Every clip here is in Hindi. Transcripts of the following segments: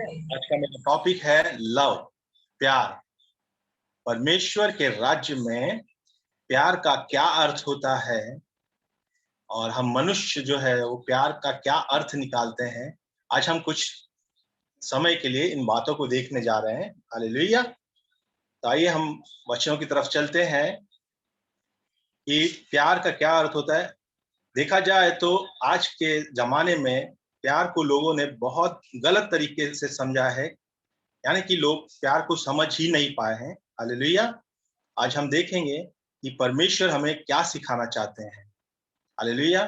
आज का मेरा टॉपिक है लव, प्यार। परमेश्वर के राज्य में प्यार का क्या अर्थ होता है और हम मनुष्य जो है वो प्यार का क्या अर्थ निकालते हैं। आज हम कुछ समय के लिए इन बातों को देखने जा रहे हैं। हालेलुया। तो आइए हम वचनों की तरफ चलते हैं कि प्यार का क्या अर्थ होता है। देखा जाए तो आज के जमाने में प्यार को लोगों ने बहुत गलत तरीके से समझा है, यानी कि लोग प्यार को समझ ही नहीं पाए हैं। हालेलुया। आज हम देखेंगे कि परमेश्वर हमें क्या सिखाना चाहते हैं। हालेलुया।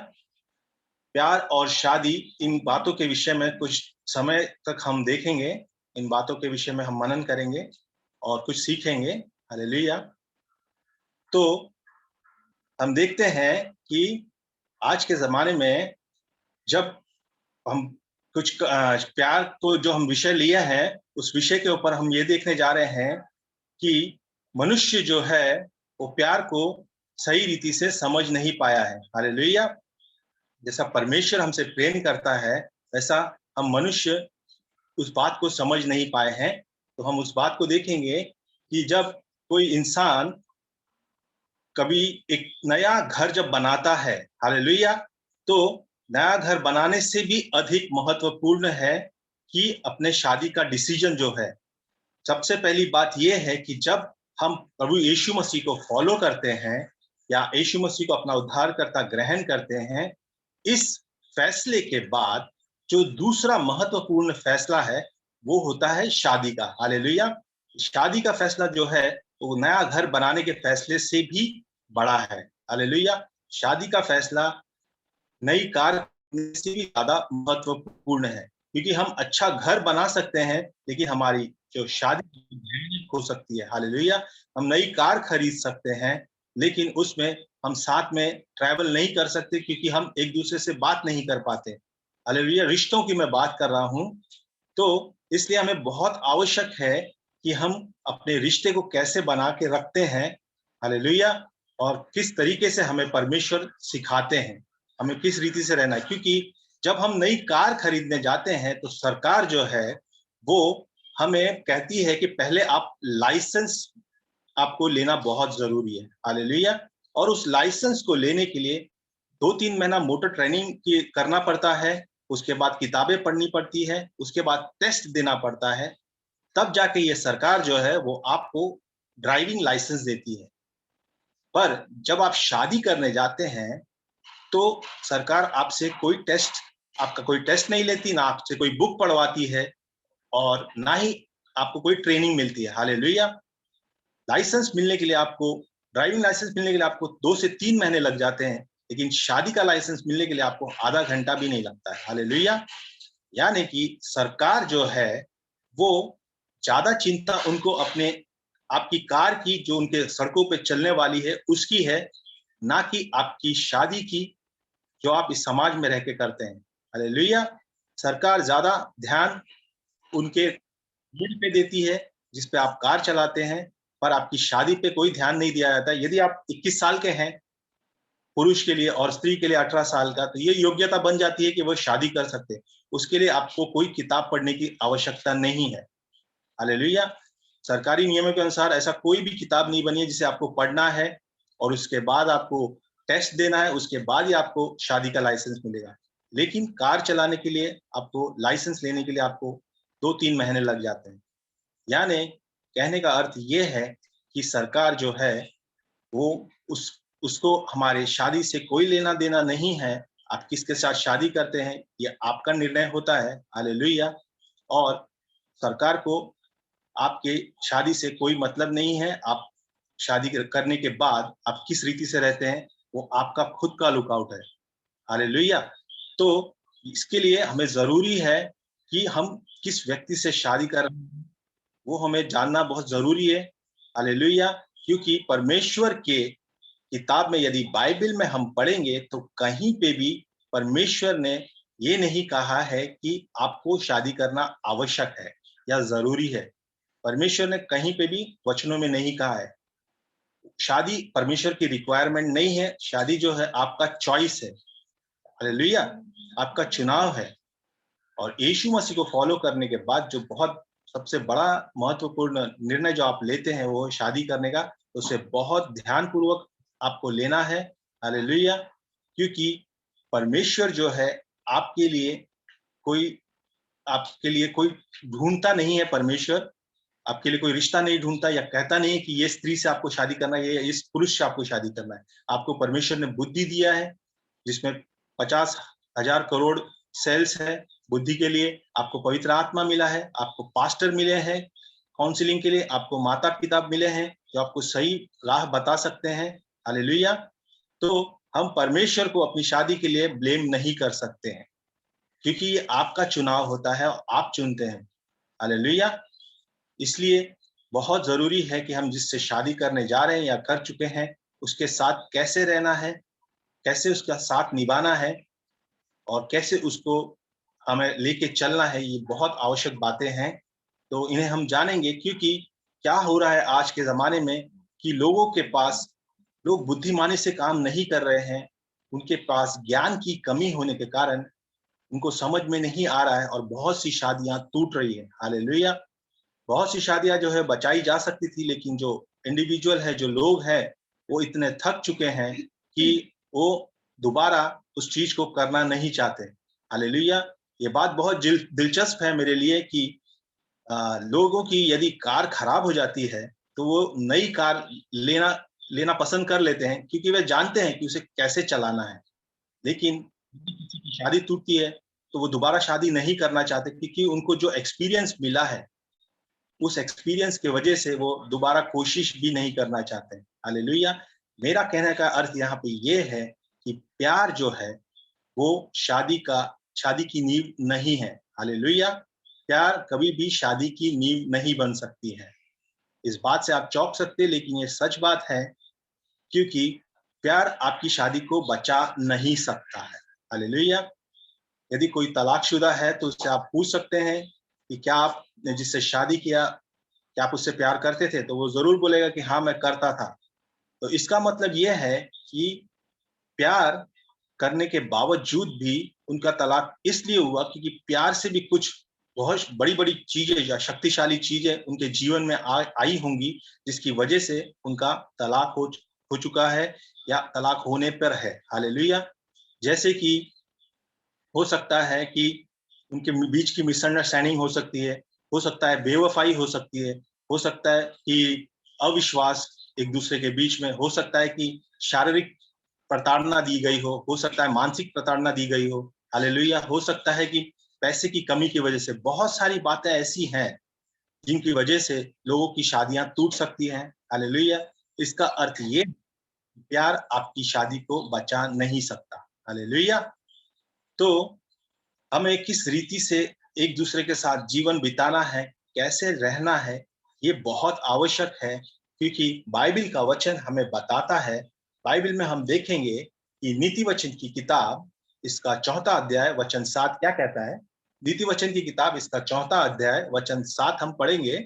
प्यार और शादी, इन बातों के विषय में कुछ समय तक हम देखेंगे। इन बातों के विषय में हम मनन करेंगे और कुछ सीखेंगे। हालेलुया। तो हम देखते हैं कि आज के जमाने में जब हम कुछ प्यार को जो हम विषय लिया है, उस विषय के ऊपर हम ये देखने जा रहे हैं कि मनुष्य जो है वो प्यार को सही रीति से समझ नहीं पाया है। हालेलुया। जैसा परमेश्वर हमसे प्रेम करता है, वैसा हम मनुष्य उस बात को समझ नहीं पाए हैं। तो हम उस बात को देखेंगे कि जब कोई इंसान कभी एक नया घर जब बनाता है, हालेलुया, तो नया घर बनाने से भी अधिक महत्वपूर्ण है कि अपने शादी का डिसीजन जो है। सबसे पहली बात यह है कि जब हम प्रभु यीशु मसीह को फॉलो करते हैं या यीशु मसीह को अपना उद्धारकर्ता ग्रहण करते हैं, इस फैसले के बाद जो दूसरा महत्वपूर्ण फैसला है वो होता है शादी का। हालेलुया। शादी का फैसला जो है वो नया घर बनाने के फैसले से भी बड़ा है। हालेलुया। शादी का फैसला नई कार से भी ज्यादा महत्वपूर्ण है, क्योंकि हम अच्छा घर बना सकते हैं लेकिन हमारी जो शादी हो सकती है। हालेलुया। हम नई कार खरीद सकते हैं लेकिन उसमें हम साथ में ट्रैवल नहीं कर सकते, क्योंकि हम एक दूसरे से बात नहीं कर पाते। हालेलुया। रिश्तों की मैं बात कर रहा हूं। तो इसलिए हमें बहुत आवश्यक है कि हम अपने रिश्ते को कैसे बना के रखते हैं। हालेलुया। और किस तरीके से हमें परमेश्वर सिखाते हैं हमें किस रीति से रहना है, क्योंकि जब हम नई कार खरीदने जाते हैं तो सरकार जो है वो हमें कहती है कि पहले आप लाइसेंस आपको लेना बहुत जरूरी है। हालेलुया। और उस लाइसेंस को लेने के लिए 2-3 महीना मोटर ट्रेनिंग की करना पड़ता है। उसके बाद किताबें पढ़नी पड़ती है, उसके बाद टेस्ट देना पड़ता है। तब जाके ये सरकार जो है वो आपको ड्राइविंग लाइसेंस देती है। पर जब आप शादी करने जाते हैं तो सरकार आपसे आपका कोई टेस्ट नहीं लेती, ना आपसे कोई बुक पढ़वाती है और ना ही आपको कोई ट्रेनिंग मिलती है। हालेलुया। लाइसेंस मिलने के लिए आपको ड्राइविंग लाइसेंस मिलने के लिए आपको 2 से 3 महीने लग जाते हैं, लेकिन शादी का लाइसेंस मिलने के लिए आपको आधा घंटा भी नहीं लगता है। हालेलुया। यानी कि सरकार जो है वो ज्यादा चिंता उनको अपने आपकी कार की जो उनके सड़कों पे चलने वाली है उसकी है, ना कि आपकी शादी की जो आप इस समाज में रह के करते हैं। हालेलुया। सरकार ज्यादा ध्यान उनके बिल पे देती है जिस पे आप कार चलाते हैं, पर आपकी शादी पे कोई ध्यान नहीं दिया जाता। यदि आप 21 साल के हैं पुरुष के लिए और स्त्री के लिए 18 साल का, तो ये योग्यता बन जाती है कि वो शादी कर सकते हैं। उसके लिए आपको कोई किताब पढ़ने की आवश्यकता नहीं है। हालेलुया। सरकारी नियमों के अनुसार ऐसा कोई भी किताब नहीं बनी है जिसे आपको पढ़ना है और उसके बाद आपको टेस्ट देना है, उसके बाद ही आपको शादी का लाइसेंस मिलेगा। लेकिन कार चलाने के लिए आपको लाइसेंस लेने के लिए आपको 2-3 महीने लग जाते हैं। यानी कहने का अर्थ ये है कि सरकार जो है वो उस उसको हमारे शादी से कोई लेना देना नहीं है। आप किसके साथ शादी करते हैं ये आपका निर्णय होता है। हालेलुया। और सरकार को आपके शादी से कोई मतलब नहीं है। आप शादी करने के बाद आप किस रीति से रहते हैं वो आपका खुद का लुकआउट है। हालेलुया। तो इसके लिए हमें जरूरी है कि हम किस व्यक्ति से शादी कर रहे हैं वो हमें जानना बहुत जरूरी है। हालेलुया। क्योंकि परमेश्वर के किताब में यदि बाइबल में हम पढ़ेंगे तो कहीं पे भी परमेश्वर ने ये नहीं कहा है कि आपको शादी करना आवश्यक है या जरूरी है। परमेश्वर ने कहीं पे भी वचनों में नहीं कहा है। शादी परमेश्वर की रिक्वायरमेंट नहीं है। शादी जो है आपका चॉइस है। हालेलुया। आपका चुनाव है। और यीशु मसीह को फॉलो करने के बाद जो बहुत सबसे बड़ा महत्वपूर्ण निर्णय जो आप लेते हैं वो शादी करने का, उसे बहुत ध्यानपूर्वक आपको लेना है। हालेलुया। क्योंकि परमेश्वर जो है आपके लिए कोई आपके लिए कोई ढूंढता नहीं है। परमेश्वर आपके लिए कोई रिश्ता नहीं ढूंढता या कहता नहीं है कि ये स्त्री से आपको शादी करना है, ये इस पुरुष से आपको शादी करना है। आपको परमेश्वर ने बुद्धि दिया है, जिसमें 50,000 करोड़ सेल्स है बुद्धि के लिए। आपको पवित्र आत्मा मिला है, आपको पास्टर मिले हैं काउंसलिंग के लिए, आपको माता पिता मिले हैं जो आपको सही राह बता सकते हैं। हालेलुया। तो हम परमेश्वर को अपनी शादी के लिए ब्लेम नहीं कर सकते हैं, क्योंकि ये आपका चुनाव होता है और आप चुनते हैं। हालेलुया। इसलिए बहुत जरूरी है कि हम जिससे शादी करने जा रहे हैं या कर चुके हैं, उसके साथ कैसे रहना है, कैसे उसका साथ निभाना है और कैसे उसको हमें लेके चलना है, ये बहुत आवश्यक बातें हैं। तो इन्हें हम जानेंगे, क्योंकि क्या हो रहा है आज के ज़माने में कि लोग बुद्धिमानी से काम नहीं कर रहे हैं। उनके पास ज्ञान की कमी होने के कारण उनको समझ में नहीं आ रहा है और बहुत सी शादियां टूट रही है। हालेलुया। बहुत सी शादियां जो है बचाई जा सकती थी, लेकिन जो इंडिविजुअल है, जो लोग हैं, वो इतने थक चुके हैं कि वो दोबारा उस चीज को करना नहीं चाहते। हालेलुया। ये बात बहुत दिलचस्प है मेरे लिए कि लोगों की यदि कार खराब हो जाती है तो वो नई कार लेना लेना पसंद कर लेते हैं, क्योंकि वे जानते हैं कि उसे कैसे चलाना है। लेकिन किसी की शादी टूटती है तो वो दोबारा शादी नहीं करना चाहते, क्योंकि उनको जो एक्सपीरियंस मिला है, उस एक्सपीरियंस की वजह से वो दोबारा कोशिश भी नहीं करना चाहते। हालेलुया। मेरा कहने का अर्थ यहाँ पे ये है कि प्यार जो है वो शादी की नींव नहीं है। हालेलुया। प्यार कभी भी शादी की नींव नहीं बन सकती है। इस बात से आप चौंक सकते हैं, लेकिन ये सच बात है, क्योंकि प्यार आपकी शादी को बचा नहीं सकता है। हालेलुया। यदि कोई तलाकशुदा है तो उससे आप पूछ सकते हैं कि क्या आपने जिससे शादी किया, क्या आप उससे प्यार करते थे? तो वो जरूर बोलेगा कि हाँ, मैं करता था। तो इसका मतलब ये है कि प्यार करने के बावजूद भी उनका तलाक इसलिए हुआ क्योंकि प्यार से भी कुछ बहुत बड़ी बड़ी चीजें या शक्तिशाली चीजें उनके जीवन में आई होंगी, जिसकी वजह से उनका तलाक हो चुका है या तलाक होने पर है। हालेलुया। जैसे कि हो सकता है कि उनके बीच की मिसअंडरस्टैंडिंग हो सकती है, हो सकता है बेवफाई हो सकती है, हो सकता है कि अविश्वास एक दूसरे के बीच में, हो सकता है कि शारीरिक प्रताड़ना दी गई हो सकता है मानसिक प्रताड़ना दी गई हो। हालेलुया। हो सकता है कि पैसे की कमी की वजह से, बहुत सारी बातें ऐसी हैं जिनकी वजह से लोगों की शादियां टूट सकती हैं। हालेलुया। इसका अर्थ ये, प्यार आपकी शादी को बचा नहीं सकता। हालेलुया। तो हमें किस रीति से एक दूसरे के साथ जीवन बिताना है, कैसे रहना है, ये बहुत आवश्यक है, क्योंकि बाइबिल का वचन हमें बताता है। बाइबिल में हम देखेंगे कि नीति वचन की किताब इसका 4 अध्याय वचन 7 क्या कहता है। नीति वचन की किताब इसका 4 अध्याय वचन 7 हम पढ़ेंगे।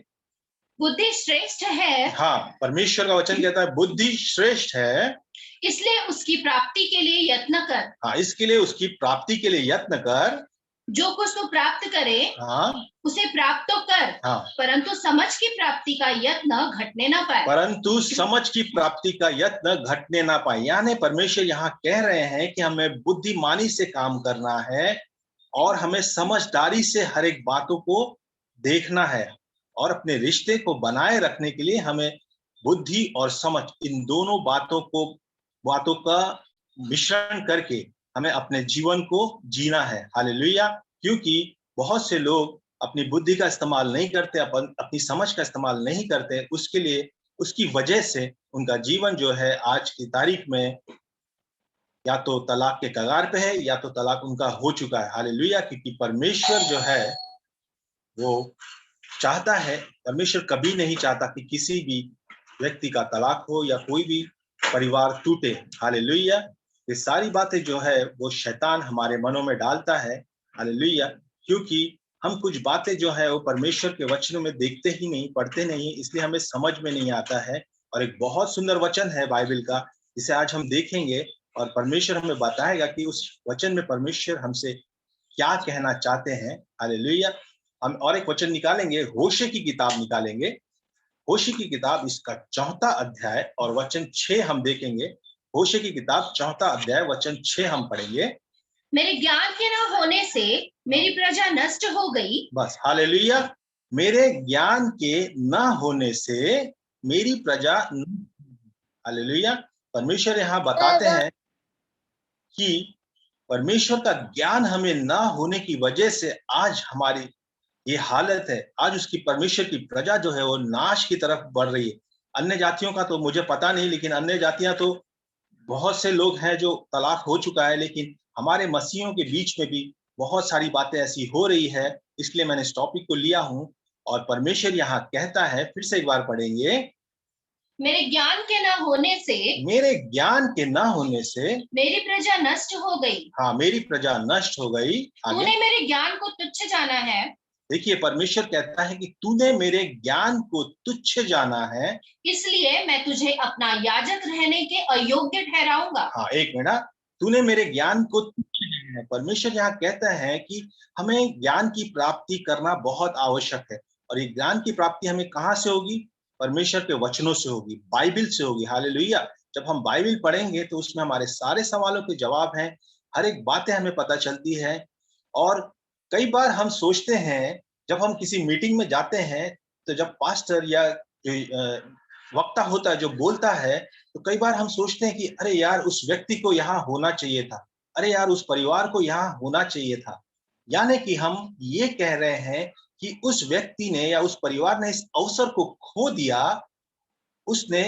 बुद्धि श्रेष्ठ है। हाँ, परमेश्वर का वचन कहता है बुद्धि श्रेष्ठ है, इसलिए उसकी प्राप्ति के लिए यत्न कर। हाँ, इसके लिए उसकी प्राप्ति के लिए यत्न कर। जो कुछ तू प्राप्त करे, हाँ, उसे प्राप्त तो कर, हाँ, परंतु समझ की प्राप्ति का यत्न घटने ना पाए। परंतु समझ की प्राप्ति का यत्न घटने ना पाए। यानी परमेश्वर यहाँ कह रहे हैं कि हमें बुद्धिमानी से काम करना है और हमें समझदारी से हर एक बातों को देखना है, और अपने रिश्ते को बनाए रखने के लिए हमें बुद्धि और समझ, इन दोनों बातों का मिश्रण करके हमें अपने जीवन को जीना है। हालेलुया। क्योंकि बहुत से लोग अपनी बुद्धि का इस्तेमाल नहीं करते, अपनी समझ का इस्तेमाल नहीं करते, उसके लिए उसकी वजह से उनका जीवन जो है आज की तारीख में या तो तलाक के कगार पे है या तो तलाक उनका हो चुका है। हालेलुया। क्योंकि परमेश्वर जो है वो चाहता है, परमेश्वर कभी नहीं चाहता कि किसी भी व्यक्ति का तलाक हो या कोई भी परिवार टूटे। हालेलुया। ये सारी बातें जो है वो शैतान हमारे मनों में डालता है। हालेलुया। क्योंकि हम कुछ बातें जो है वो परमेश्वर के वचनों में देखते ही नहीं, पढ़ते नहीं, इसलिए हमें समझ में नहीं आता है। और एक बहुत सुंदर वचन है बाइबल का, जिसे आज हम देखेंगे और परमेश्वर हमें बताएगा कि उस वचन में परमेश्वर हमसे क्या कहना चाहते हैं। हालेलुया। हम और एक वचन निकालेंगे, होशे की किताब निकालेंगे, होशे की किताब इसका 4था अध्याय और वचन 6 हम देखेंगे। होशे की किताब 4था अध्याय वचन 6 हम पढ़ेंगे। मेरे ज्ञान के न होने से मेरी प्रजा नष्ट हो गई। बस, हालेलुया। मेरे ज्ञान के न होने से मेरी प्रजा, हालेलुया। परमेश्वर यहाँ बताते हैं कि परमेश्वर का ज्ञान हमें ना होने की वजह से आज हमारी ये हालत है। आज उसकी परमेश्वर की प्रजा जो है वो नाश की तरफ बढ़ रही है। अन्य जातियों का तो मुझे पता नहीं, लेकिन अन्य जातियां तो बहुत से लोग हैं जो तलाक हो चुका है, लेकिन हमारे मसीहियों के बीच में भी बहुत सारी बातें ऐसी हो रही है। इसलिए मैंने इस टॉपिक को लिया हूं और परमेश्वर यहाँ कहता है, फिर से एक बार पढ़ेंगे, मेरे ज्ञान के न होने से मेरे ज्ञान के न होने से मेरी प्रजा नष्ट हो गई। हाँ, मेरी प्रजा नष्ट हो गई। तूने मेरे ज्ञान को तुच्छ जाना है। देखिए, परमेश्वर कहता है कि तूने मेरे ज्ञान को तुच्छ जाना है, इसलिए मैं तुझे अपना याजक रहने के अयोग्य ठहराऊंगा। हाँ, एक मिनट, तूने मेरे ज्ञान को तुच्छ जाना है। परमेश्वर यहाँ कहता है कि हमें ज्ञान की प्राप्ति करना बहुत आवश्यक है। और ये ज्ञान की प्राप्ति हमें कहाँ से होगी? परमेश्वर के वचनों से होगी, बाइबल से होगी। हालेलुया। जब हम बाइबल पढ़ेंगे तो उसमें हमारे सारे सवालों के जवाब हैं, हर एक बातें हमें पता चलती है। और कई बार हम सोचते हैं, जब हम किसी मीटिंग में जाते हैं, तो जब पास्टर या वक्ता होता है जो बोलता है, तो कई बार हम सोचते हैं कि अरे यार, उस व्यक्ति को यहाँ होना चाहिए था, अरे यार, उस परिवार को यहाँ होना चाहिए था। यानी कि हम ये कह रहे हैं कि उस व्यक्ति ने या उस परिवार ने इस अवसर को खो दिया। उसने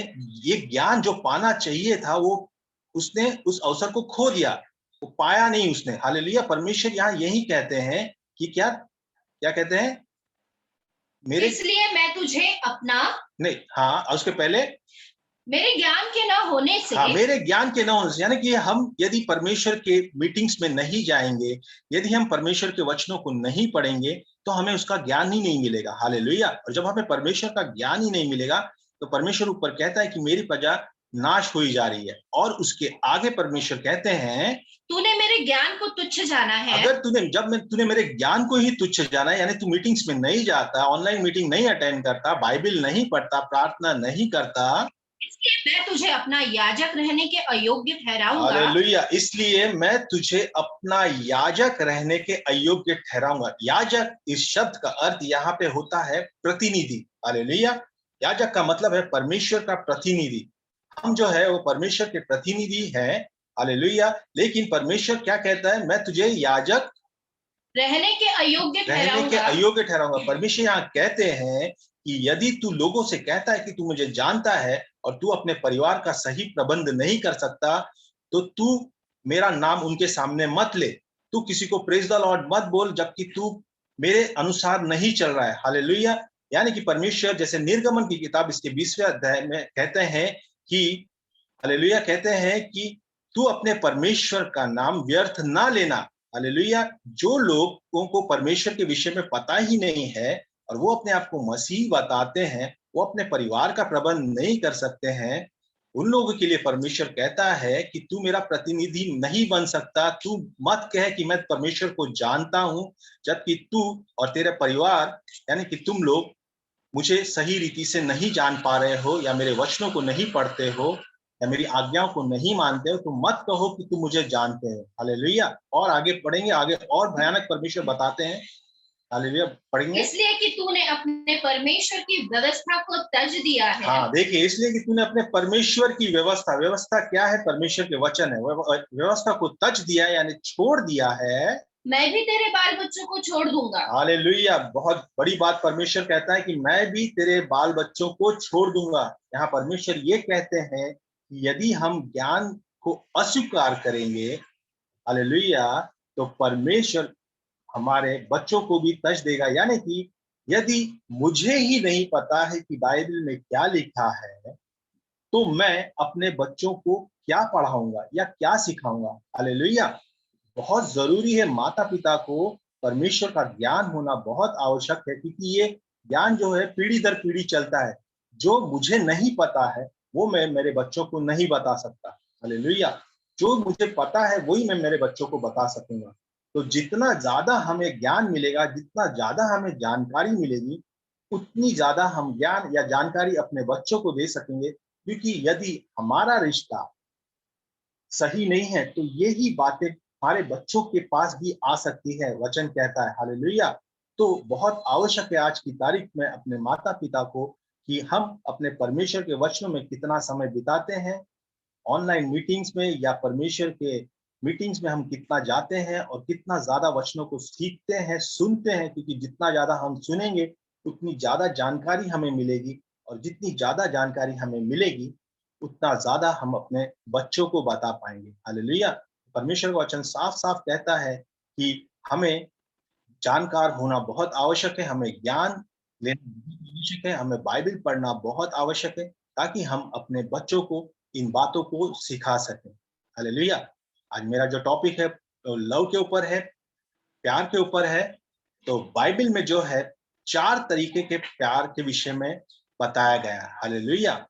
ये ज्ञान जो पाना चाहिए था, वो उसने उस अवसर को खो दिया, वो पाया नहीं उसने। हालेलुया। परमेश्वर यहाँ यही कहते हैं कि क्या क्या कहते हैं? मेरे, इसलिए मैं तुझे अपना, नहीं, हाँ, उसके पहले, मेरे ज्ञान के न होने से, हाँ, मेरे ज्ञान के न होने से, यानी कि हम यदि परमेश्वर के मीटिंग्स में नहीं जाएंगे, यदि हम परमेश्वर के वचनों को नहीं पढ़ेंगे, तो हमें उसका ज्ञान ही नहीं मिलेगा। हालेलुया। और जब हमें परमेश्वर का ज्ञान ही नहीं मिलेगा, तो परमेश्वर ऊपर कहता है कि मेरी प्रजा नाश हुई जा रही है। और उसके आगे परमेश्वर कहते हैं, तूने मेरे ज्ञान को तुच्छ जाना है। अगर तूने मेरे ज्ञान को ही तुच्छ जाना है, यानी तू मीटिंग्स में नहीं जाता, ऑनलाइन मीटिंग नहीं अटेंड करता, बाइबल नहीं पढ़ता, प्रार्थना नहीं करता, इसलिए मैं तुझे अपना याजक रहने के अयोग्य ठहराऊंगा। हालेलुया। इसलिए मैं तुझे अपना याजक रहने के अयोग्य ठहराऊंगा। याजक इस शब्द का अर्थ यहाँ पे होता है प्रतिनिधि। हालेलुया। याजक का मतलब है परमेश्वर का प्रतिनिधि। हम जो है वो परमेश्वर के प्रतिनिधि हैं। हालेलुया। लेकिन परमेश्वर क्या कहता है? मैं तुझे याजक रहने के अयोग्य ठहराऊंगा। परमेश्वर यहाँ कहते हैं कि यदि तू लोगों से कहता है कि तू मुझे जानता है और तू अपने परिवार का सही प्रबंध नहीं कर सकता, तो तू मेरा नाम उनके सामने मत ले। तू किसी को प्रेज द लॉर्ड मत बोल, जबकि तू मेरे अनुसार नहीं चल रहा है। हालेलुया। यानी कि परमेश्वर, जैसे निर्गमन की किताब इसके 20वें अध्याय में कहते हैं कि, हालेलुया, कहते हैं कि तू अपने परमेश्वर का नाम व्यर्थ ना लेना। हालेलुया। जो लोगों को परमेश्वर के विषय में पता ही नहीं है और वो अपने आप को मसीह बताते हैं, वो अपने परिवार का प्रबंध नहीं कर सकते हैं, उन लोगों के लिए परमेश्वर कहता है कि तू मेरा प्रतिनिधि नहीं बन सकता। तू मत कह कि मैं परमेश्वर को जानता हूं, जबकि तू और तेरे परिवार, यानी कि तुम लोग मुझे सही रीति से नहीं जान पा रहे हो, या मेरे वचनों को नहीं पढ़ते हो, या मेरी आज्ञाओं को नहीं मानते हो, तो मत कहो कि तुम मुझे जानते हो। हालेलुया। और आगे पढ़ेंगे, आगे और भयानक परमेश्वर बताते हैं। हालेलुया, पढ़ेंगे। इसलिए कि तूने अपने परमेश्वर की व्यवस्था को तज दिया है। हाँ, देखिए, इसलिए कि तूने अपने परमेश्वर की व्यवस्था क्या है? परमेश्वर के वचन है। व्यवस्था को तज दिया है, यानी छोड़ दिया है। मैं भी तेरे बाल बच्चों को छोड़ दूंगा। हालेलुया। बहुत बड़ी बात परमेश्वर कहता है कि मैं भी तेरे बाल बच्चों को छोड़ दूंगा। यहाँ परमेश्वर ये कहते हैं कि यदि हम ज्ञान को अस्वीकार करेंगे, हालेलुया, तो परमेश्वर हमारे बच्चों को भी तज देगा। यानी कि यदि मुझे ही नहीं पता है कि बाइबल में क्या लिखा है, तो मैं अपने बच्चों को क्या पढ़ाऊंगा या क्या सिखाऊंगा। हालेलुया। बहुत जरूरी है, माता पिता को परमेश्वर का ज्ञान होना बहुत आवश्यक है, क्योंकि ये ज्ञान जो है पीढ़ी दर पीढ़ी चलता है। जो मुझे नहीं पता है वो मैं मेरे बच्चों को नहीं बता सकता। हालेलुया। जो मुझे पता है वही मैं मेरे बच्चों को बता सकूंगा। तो जितना ज्यादा हमें ज्ञान मिलेगा, जितना ज्यादा हमें जानकारी मिलेगी, उतनी ज्यादा हम ज्ञान या जानकारी अपने बच्चों को दे सकेंगे। क्योंकि यदि हमारा रिश्ता सही नहीं है तो यही बातें हमारे बच्चों के पास भी आ सकती है, वचन कहता है। हालेलुया। तो बहुत आवश्यक है आज की तारीख में अपने माता पिता को कि हम अपने परमेश्वर के वचनों में कितना समय बिताते हैं, ऑनलाइन मीटिंग्स में या परमेश्वर के मीटिंग्स में हम कितना जाते हैं और कितना ज्यादा वचनों को सीखते हैं, सुनते हैं। क्योंकि जितना ज्यादा हम सुनेंगे उतनी ज्यादा जानकारी हमें मिलेगी, और जितनी ज्यादा जानकारी हमें मिलेगी उतना ज्यादा हम अपने बच्चों को बता पाएंगे। हालेलुया। परमेश्वर का वचन साफ साफ कहता है कि हमें जानकार होना बहुत आवश्यक है, हमें ज्ञान लेना बहुत आवश्यक है, हमें बाइबल पढ़ना बहुत आवश्यक है, ताकि हम अपने बच्चों को इन बातों को सिखा सकें। हालेलुया। आज मेरा जो टॉपिक है तो लव के ऊपर है, प्यार के ऊपर है। तो बाइबल में जो है 4 तरीके के प्यार के विषय में बताया गया है। हालेलुया।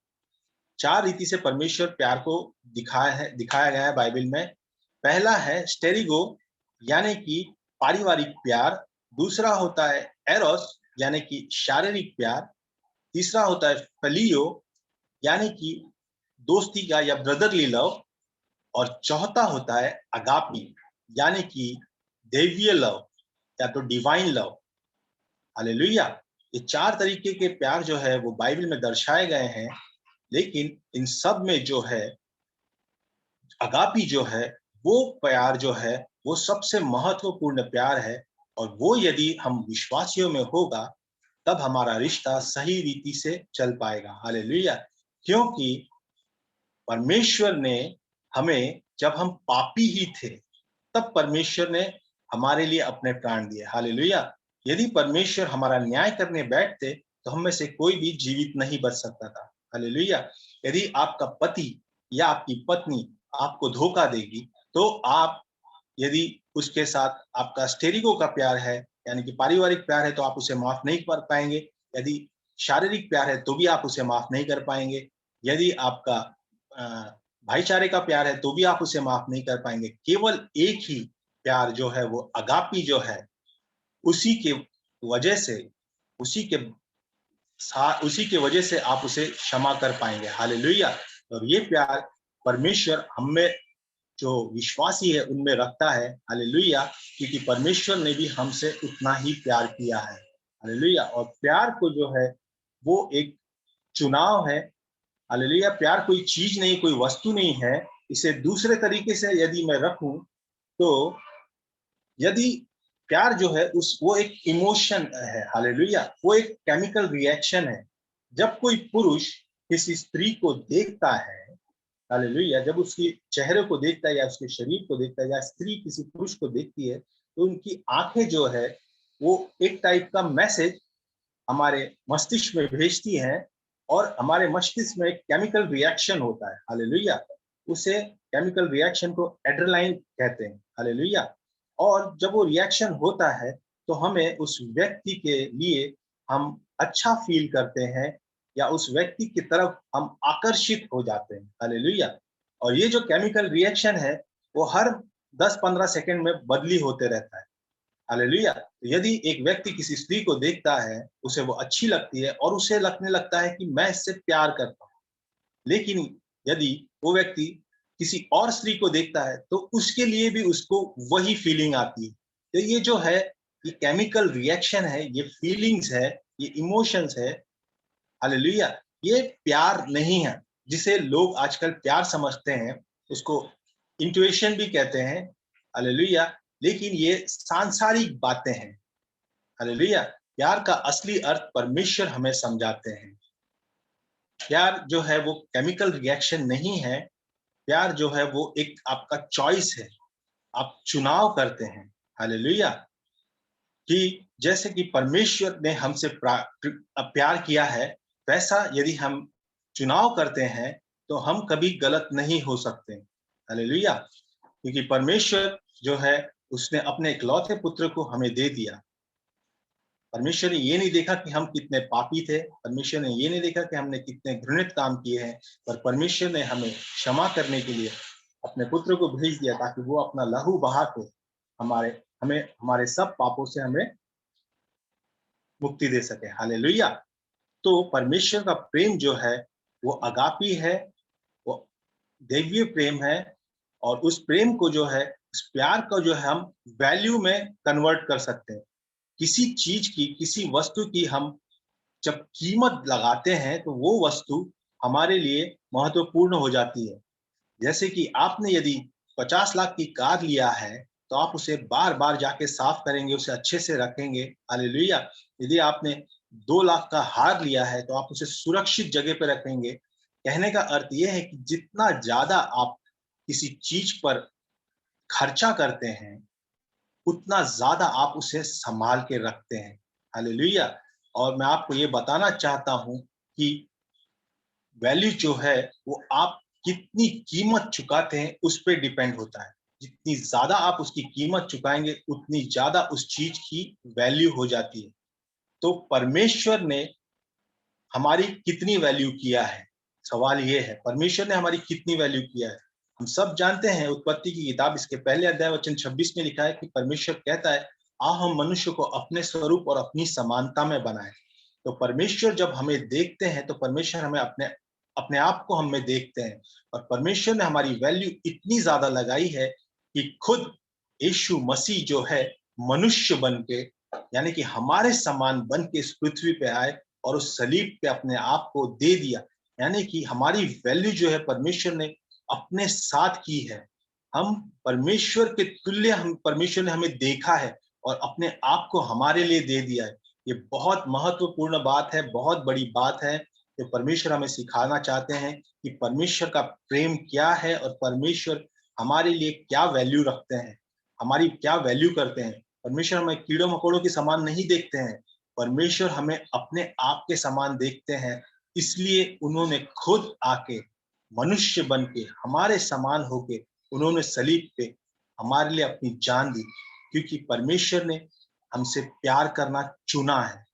4 रीति से परमेश्वर प्यार को दिखाया गया है बाइबल में। पहला है स्टेरिगो, यानी कि पारिवारिक प्यार। दूसरा होता है एरोस, यानी कि शारीरिक प्यार। तीसरा होता है फिलियो, यानी कि दोस्ती का या ब्रदरली लव। और चौथा होता है अगापी, यानी कि दैवीय लव या तो डिवाइन लव। हालेलुया। ये 4 तरीके के प्यार जो है वो बाइबल में दर्शाए गए हैं। लेकिन इन सब में जो है अगापी जो है, वो प्यार जो है वो सबसे महत्वपूर्ण प्यार है। और वो यदि हम विश्वासियों में होगा तब हमारा रिश्ता सही रीति से चल पाएगा। हालेलुया। क्योंकि परमेश्वर ने हमें, जब हम पापी ही थे तब परमेश्वर ने हमारे लिए अपने प्राण दिए। हालेलुया। यदि परमेश्वर हमारा न्याय करने बैठते तो हम में से कोई भी जीवित नहीं बच सकता था। हालेलुया। यदि आपका पति या आपकी पत्नी आपको धोखा देगी तो आप, यदि उसके साथ आपका स्टेरिगो का प्यार है यानी कि पारिवारिक प्यार है, तो आप उसे माफ नहीं कर पाएंगे। यदि शारीरिक प्यार है तो भी आप उसे माफ नहीं कर पाएंगे। यदि आपका भाईचारे का प्यार है तो भी आप उसे माफ नहीं कर पाएंगे। केवल एक ही प्यार जो है वो अगापी जो है, उसी के वजह से उसी के उसी के वजह से आप उसे क्षमा कर पाएंगे। हालेलुया। और ये प्यार परमेश्वर हमें जो विश्वासी है उनमें रखता है। हालेलुया। क्योंकि परमेश्वर ने भी हमसे उतना ही प्यार किया है। हालेलुया। और प्यार को जो है वो एक चुनाव है। हालेलुया। प्यार कोई चीज नहीं, कोई वस्तु नहीं है। इसे दूसरे तरीके से यदि मैं रखूं तो यदि प्यार जो है उस वो एक इमोशन है। हालेलुया। वो एक केमिकल रिएक्शन है। जब कोई पुरुष किसी स्त्री को देखता है, हालेलुया, जब उसके चेहरे को देखता है या उसके शरीर को देखता है, या स्त्री किसी पुरुष को देखती है, तो उनकी आंखें जो है वो एक टाइप का मैसेज हमारे मस्तिष्क में भेजती हैं। और हमारे मस्तिष्क में एक केमिकल रिएक्शन होता है। हालेलुया। उसे केमिकल रिएक्शन को एड्रेनालिन कहते हैं। हालेलुया। और जब वो रिएक्शन होता है तो हमें उस व्यक्ति के लिए हम अच्छा फील करते हैं, या उस व्यक्ति की तरफ हम आकर्षित हो जाते हैं। हालेलुया। और ये जो केमिकल रिएक्शन है वो हर 10-15 सेकंड में बदली होते रहता है। हालेलुया। तो यदि एक व्यक्ति किसी स्त्री को देखता है, उसे वो अच्छी लगती है और उसे लगने लगता है कि मैं इससे प्यार करता हूँ। लेकिन यदि वो व्यक्ति किसी और स्त्री को देखता है तो उसके लिए भी उसको वही फीलिंग आती है। तो ये जो है, ये केमिकल रिएक्शन है, ये फीलिंग्स है, ये इमोशंस है। हालेलुया। ये प्यार नहीं है जिसे लोग आजकल प्यार समझते हैं। उसको इंट्यूशन भी कहते हैं। हालेलुया। लेकिन ये सांसारिक बातें हैं। हालेलुया। प्यार का असली अर्थ परमेश्वर हमें समझाते हैं। प्यार जो है वो केमिकल रिएक्शन नहीं है। प्यार जो है वो एक आपका चॉइस है, आप चुनाव करते हैं। हालेलुया। कि जैसे कि परमेश्वर ने हमसे प्यार किया है, वैसा यदि हम चुनाव करते हैं तो हम कभी गलत नहीं हो सकते। हालेलुया। क्योंकि परमेश्वर जो है उसने अपने इकलौते पुत्र को हमें दे दिया। परमेश्वर ने ये नहीं देखा कि हम कितने पापी थे, परमेश्वर ने ये नहीं देखा कि हमने कितने घृणित काम किए हैं, पर परमेश्वर ने हमें क्षमा करने के लिए अपने पुत्र को भेज दिया ताकि वो अपना लहू बहा के हमारे हमें हमारे सब पापों से हमें मुक्ति दे सके। हालेलुया। तो परमेश्वर का प्रेम जो है वो अगापी है, वो दैवीय प्रेम है, और उस प्रेम को जो है, उस प्यार को जो है हम वैल्यू में कन्वर्ट कर सकते हैं। किसी चीज की, किसी वस्तु की हम जब कीमत लगाते हैं तो वो वस्तु हमारे लिए महत्वपूर्ण हो जाती है। जैसे कि आपने यदि 50 लाख की कार लिया है, तो आप उसे बार-बार जाके साफ करेंगे, उसे अच्छे से रखेंगे। हालेलुया। यदि आपने 2 लाख का हार लिया है, तो आप उसे सुरक्षित जगह पे रखेंगे। कहने का अर्थ ये है कि जितना ज़्यादा आप किसी चीज पर खर्चा करते हैं, उतना ज़्यादा आप उसे सँभाल के रखते हैं। हालेलुया। और मैं आपको ये बताना चाहता हूँ कि वैल्यू जो है वो आप कितनी कीमत चुकाते हैं उस पे डिपेंड होता है। जितनी ज्यादा आप उसकी कीमत चुकाएंगे, उतनी ज्यादा उस चीज की वैल्यू हो जाती है। तो परमेश्वर ने हमारी कितनी वैल्यू किया है, सवाल ये है, परमेश्वर ने हमारी कितनी वैल्यू किया है। हम सब जानते हैं, उत्पत्ति की किताब इसके पहले अध्याय वचन 26 में लिखा है कि परमेश्वर कहता है, आ हम मनुष्य को अपने स्वरूप और अपनी समानता में बनाए। तो परमेश्वर जब हमें देखते हैं तो परमेश्वर हमें अपने अपने आप को हमें देखते हैं, और परमेश्वर ने हमारी वैल्यू इतनी ज्यादा लगाई है कि खुद यीशु मसीह जो है मनुष्य बन के, यानी कि हमारे समान बन के इस पृथ्वी पे आए और उस सलीब पे अपने आप को दे दिया। यानी कि हमारी वैल्यू जो है परमेश्वर ने अपने साथ की है। हम परमेश्वर के तुल्य, हम परमेश्वर ने हमें देखा है और अपने आप को हमारे लिए दे दिया है। ये बहुत महत्वपूर्ण बात है, बहुत बड़ी बात है जो परमेश्वर हमें सिखाना चाहते हैं कि परमेश्वर का प्रेम क्या है और परमेश्वर हमारे लिए क्या वैल्यू रखते हैं, हमारी क्या वैल्यू करते हैं। परमेश्वर हमें कीड़ों मकोड़ों के समान नहीं देखते हैं, परमेश्वर हमें अपने आप के समान देखते हैं। इसलिए उन्होंने खुद आके मनुष्य बन के हमारे समान होके उन्होंने सलीब पे हमारे लिए अपनी जान दी, क्योंकि परमेश्वर ने हमसे प्यार करना चुना है।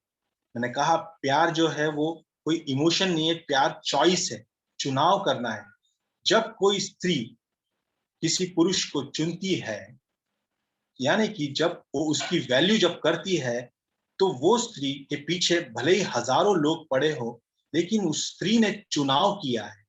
मैंने कहा प्यार जो है वो कोई इमोशन नहीं है, प्यार चॉइस है, चुनाव करना है। जब कोई स्त्री किसी पुरुष को चुनती है, यानी कि जब वो उसकी वैल्यू जब करती है, तो वो स्त्री के पीछे भले ही हजारों लोग पड़े हो, लेकिन उस स्त्री ने चुनाव किया है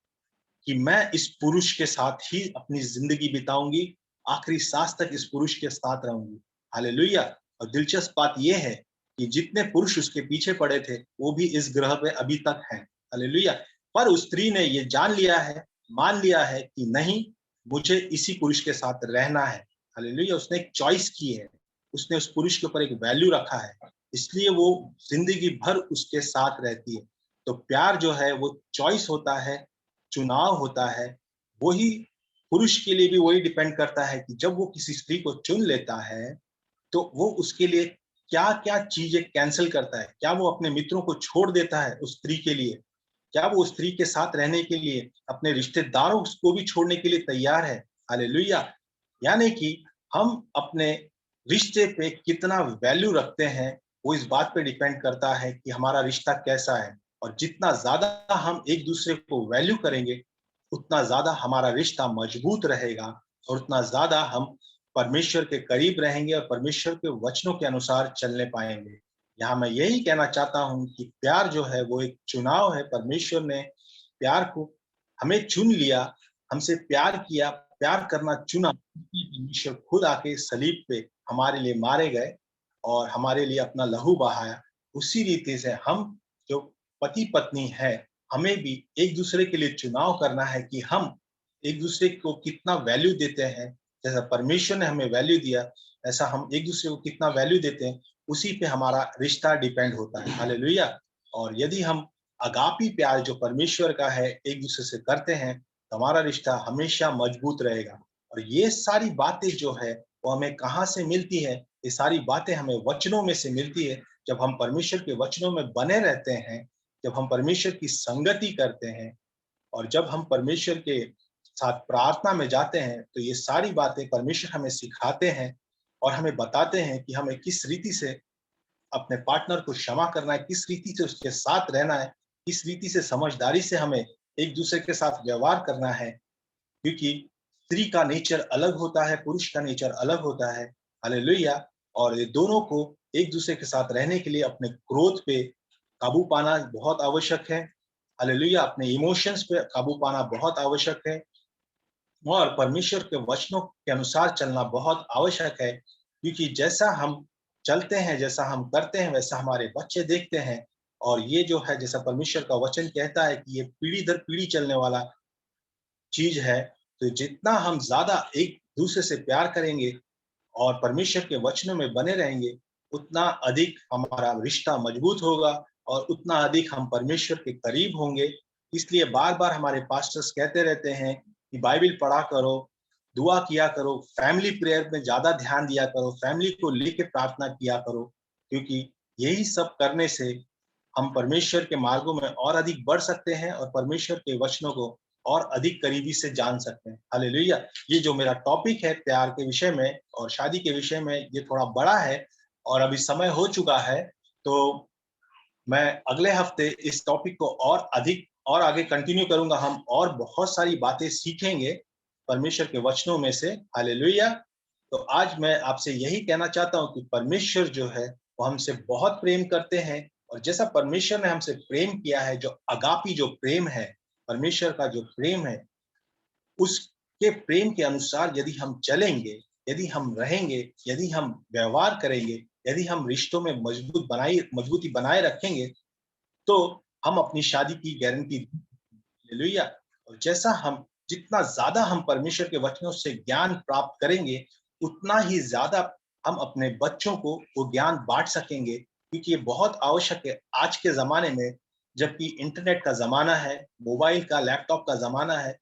कि मैं इस पुरुष के साथ ही अपनी जिंदगी बिताऊंगी, आखिरी सांस तक इस पुरुष के साथ रहूंगी। हालेलुया। और दिलचस्प बात यह है कि जितने पुरुष उसके पीछे पड़े थे वो भी इस ग्रह पे अभी तक हैं। हालेलुया। पर उस स्त्री ने ये जान लिया है, मान लिया है कि नहीं, मुझे इसी पुरुष के साथ रहना है। हालेलुया। उसने एक चॉइस की है, उसने उस पुरुष के ऊपर एक वैल्यू रखा है, इसलिए वो जिंदगी भर उसके साथ रहती है। तो प्यार जो है वो चॉइस होता है, चुनाव होता है। वही पुरुष के लिए भी वही डिपेंड करता है कि जब वो किसी स्त्री को चुन लेता है, तो वो उसके लिए क्या क्या चीजें कैंसिल करता है। क्या वो अपने मित्रों को छोड़ देता है उस स्त्री के लिए? क्या वो उस स्त्री के साथ रहने के लिए अपने रिश्तेदारों को भी छोड़ने के लिए तैयार है? हालेलुया। यानी कि हम अपने रिश्ते पे कितना वैल्यू रखते हैं, वो इस बात पे डिपेंड करता है कि हमारा रिश्ता कैसा है। और जितना ज्यादा हम एक दूसरे को वैल्यू करेंगे, उतना ज्यादा हमारा रिश्ता मजबूत रहेगा, और उतना ज्यादा हम परमेश्वर के करीब रहेंगे और परमेश्वर के वचनों के अनुसार चलने पाएंगे। यहाँ मैं यही कहना चाहता हूँ कि प्यार जो है वो एक चुनाव है। परमेश्वर ने प्यार को, हमें चुन लिया, हमसे प्यार किया, प्यार करना चुना। परमेश्वर खुद आके सलीब पे हमारे लिए मारे गए और हमारे लिए अपना लहू बहाया। उसी रीति से हम जो पति पत्नी है, हमें भी एक दूसरे के लिए चुनाव करना है कि हम एक दूसरे को कितना वैल्यू देते हैं। जैसा परमेश्वर ने हमें वैल्यू दिया, ऐसा हम एक दूसरे को कितना वैल्यू देते हैं, उसी पे हमारा रिश्ता डिपेंड होता है। हालेलुया। और यदि हम अगापी प्यार जो परमेश्वर का है एक दूसरे से करते हैं, तो हमारा रिश्ता हमेशा मजबूत रहेगा। और ये सारी बातें जो है वो हमें कहाँ से मिलती है? ये सारी बातें हमें वचनों में से मिलती है। जब हम परमेश्वर के वचनों में बने रहते हैं, जब हम परमेश्वर की संगति करते हैं, और जब हम परमेश्वर के साथ प्रार्थना में जाते हैं, तो ये सारी बातें परमेश्वर हमें सिखाते हैं और हमें बताते हैं कि हमें किस रीति से अपने पार्टनर को क्षमा करना है, किस रीति से उसके साथ रहना है, किस रीति से समझदारी से हमें एक दूसरे के साथ व्यवहार करना है। क्योंकि स्त्री का नेचर अलग होता है, पुरुष का नेचर अलग होता है। हालेलुया। और ये दोनों को एक दूसरे के साथ रहने के लिए अपने क्रोध पे काबू पाना बहुत आवश्यक है। हालेलुया। अपने इमोशंस पे काबू पाना बहुत आवश्यक है और परमेश्वर के वचनों के अनुसार चलना बहुत आवश्यक है, क्योंकि जैसा हम चलते हैं, जैसा हम करते हैं, वैसा हमारे बच्चे देखते हैं। और ये जो है, जैसा परमेश्वर का वचन कहता है कि ये पीढ़ी दर पीढ़ी चलने वाला चीज है। तो जितना हम ज्यादा एक दूसरे से प्यार करेंगे और परमेश्वर के वचनों में बने रहेंगे, उतना अधिक हमारा रिश्ता मजबूत होगा और उतना अधिक हम परमेश्वर के करीब होंगे। इसलिए बार बार हमारे पास्टर्स कहते रहते हैं कि बाइबल पढ़ा करो, दुआ किया करो, फैमिली प्रेयर में ज्यादा ध्यान दिया करो, फैमिली को लेके प्रार्थना किया करो, क्योंकि यही सब करने से हम परमेश्वर के मार्गों में और अधिक बढ़ सकते हैं और परमेश्वर के वचनों को और अधिक करीबी से जान सकते हैं। हालेलुया। ये जो मेरा टॉपिक है प्यार के विषय में और शादी के विषय में, ये थोड़ा बड़ा है और अभी समय हो चुका है। तो मैं अगले हफ्ते इस टॉपिक को और अधिक और आगे कंटिन्यू करूंगा। हम और बहुत सारी बातें सीखेंगे परमेश्वर के वचनों में से। हालेलुया। तो आज मैं आपसे यही कहना चाहता हूं कि परमेश्वर जो है वो हमसे बहुत प्रेम करते हैं, और जैसा परमेश्वर ने हमसे प्रेम किया है, जो अगापी जो प्रेम है, परमेश्वर का जो प्रेम है, उसके प्रेम के अनुसार यदि हम चलेंगे, यदि हम रहेंगे, यदि हम व्यवहार करेंगे, यदि हम रिश्तों में मजबूती बनाए रखेंगे, तो हम अपनी शादी की गारंटी। हालेलुया। और जैसा हम जितना ज्यादा हम परमेश्वर के वचनों से ज्ञान प्राप्त करेंगे, उतना ही ज्यादा हम अपने बच्चों को वो ज्ञान बांट सकेंगे, क्योंकि ये बहुत आवश्यक है आज के जमाने में, जबकि इंटरनेट का जमाना है, मोबाइल का, लैपटॉप का जमाना है।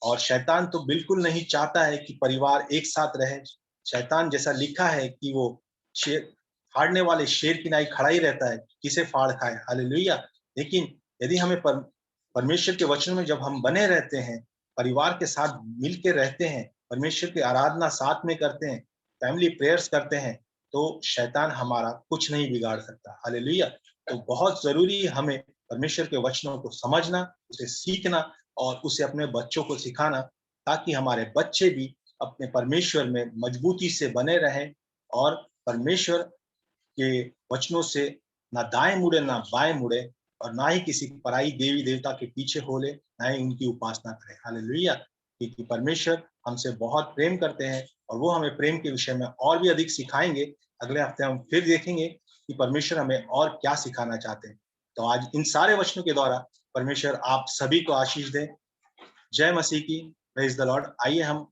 और शैतान तो बिल्कुल नहीं चाहता है कि परिवार एक साथ रहे। शैतान, जैसा लिखा है कि वो शेर, फाड़ने वाले शेर की नाई खड़ा ही रहता है, किसे फाड़ खाए। हालेलुया। लेकिन यदि हमें परमेश्वर के वचन में जब हम बने रहते हैं, परिवार के साथ मिल के रहते हैं, परमेश्वर की आराधना साथ में करते हैं, फैमिली प्रेयर्स करते हैं, तो शैतान हमारा कुछ नहीं बिगाड़ सकता। हालेलुया। तो बहुत जरूरी है हमें परमेश्वर के वचनों को समझना, उसे सीखना और उसे अपने बच्चों को सिखाना, ताकि हमारे बच्चे भी अपने परमेश्वर में मजबूती से बने रहें और परमेश्वर के वचनों से ना दाएं मुड़े ना बाएं मुड़े, और ना ही किसी पराई देवी देवता के पीछे हो ले, ना ही उनकी उपासना करें। हालेलुया। क्योंकि परमेश्वर हमसे बहुत प्रेम करते हैं और वो हमें प्रेम के विषय में और भी अधिक सिखाएंगे। अगले हफ्ते हम फिर देखेंगे कि परमेश्वर हमें और क्या सिखाना चाहते हैं। तो आज इन सारे वचनों के द्वारा परमेश्वर आप सभी को आशीष दे। जय मसीह की। Praise the Lord. आइए हम